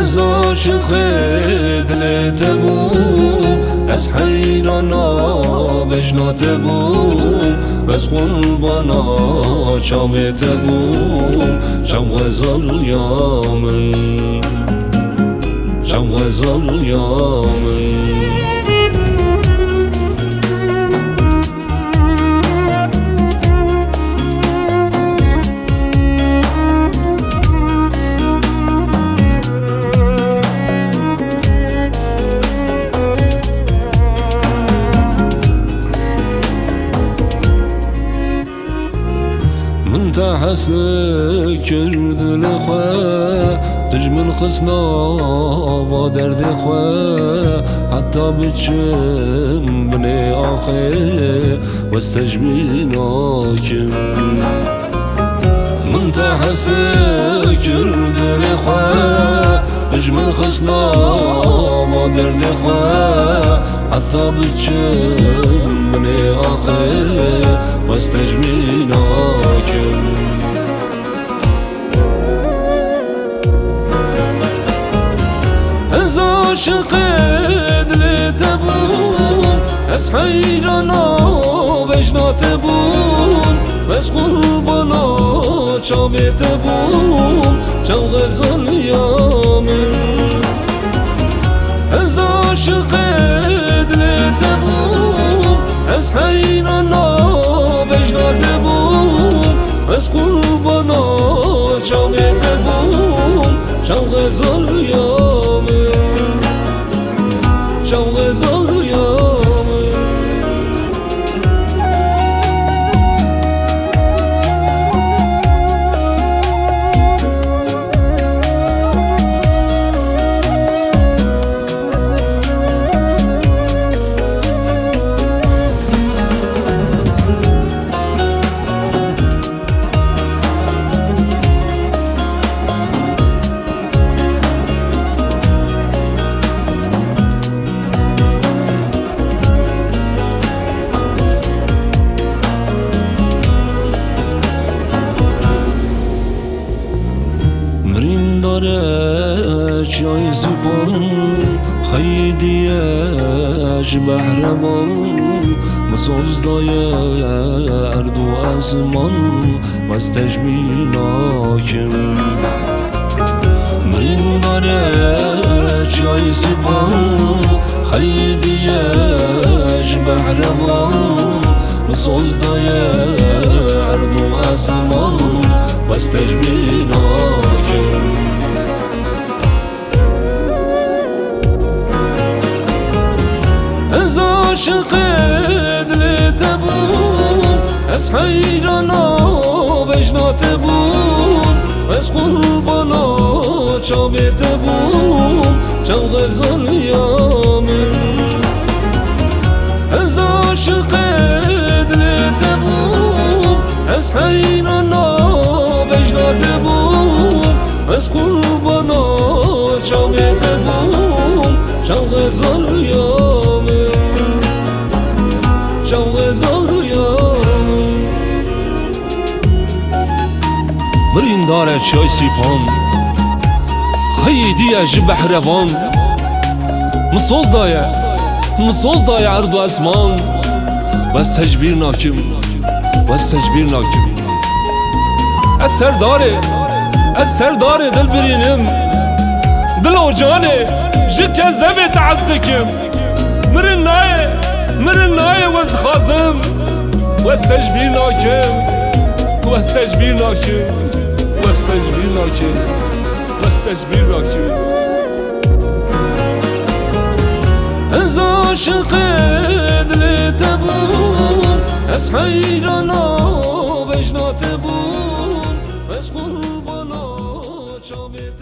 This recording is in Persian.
از عاشق دلت بوم، از حیرانا بجنات بوم، بس قربانا شامت بوم. شم غزال یامن، شم غزال یامن. من تحسن کرد لخواه دجمن خسنا و درد خواه، حتی بچم بنی آخه و استجبیناکم. من تحسن کرد لخواه دجمن خسنا و درد خواه، حتی بچم بنی آخه و استجبیناکم. از عاشق دلت بوم، از حیرانا بجنات بوم، بس قربانا چاوت بوم. چو غزال یامن، از عاشق دلت بوم، از حیرانا بجنات بوم، بس قربانا چاوت بوم. چو غزال یامن، چو غزال یامن. جای زبان خیدیش بهرمان، مساز دای ارد و ازمان و استجبیناکم. مرین داره جای زبان خیدیش بهرمان، مساز دای ارد و ازمان و استجبیناکم. از عاشق دلت بوم، از حیرانا بجنات بوم، بس قربانا چاوت بوم. چو غزال یامن، از عاشق دلت بوم، از حیرانا بجنات بوم، بس قربانا چاوت بوم. چو غزال یامن، چو غزال یامن. برین داره چای سیپان خیدی اج بحروان، مساز دایه ارد و اسمان و استجبیر ناکم، و استجبیر ناکم. از سرداره دل برینم، دل و جانه جک زبت عزتكم. مرن نايه وزد خازم و استجبیر ناکم، و استجبیر ناکم، و استجبیر ناکم، و استجبیر ناکم. از عاشق دلت بوم، از حیرانا بجنات بوم، بس قربانا چاوت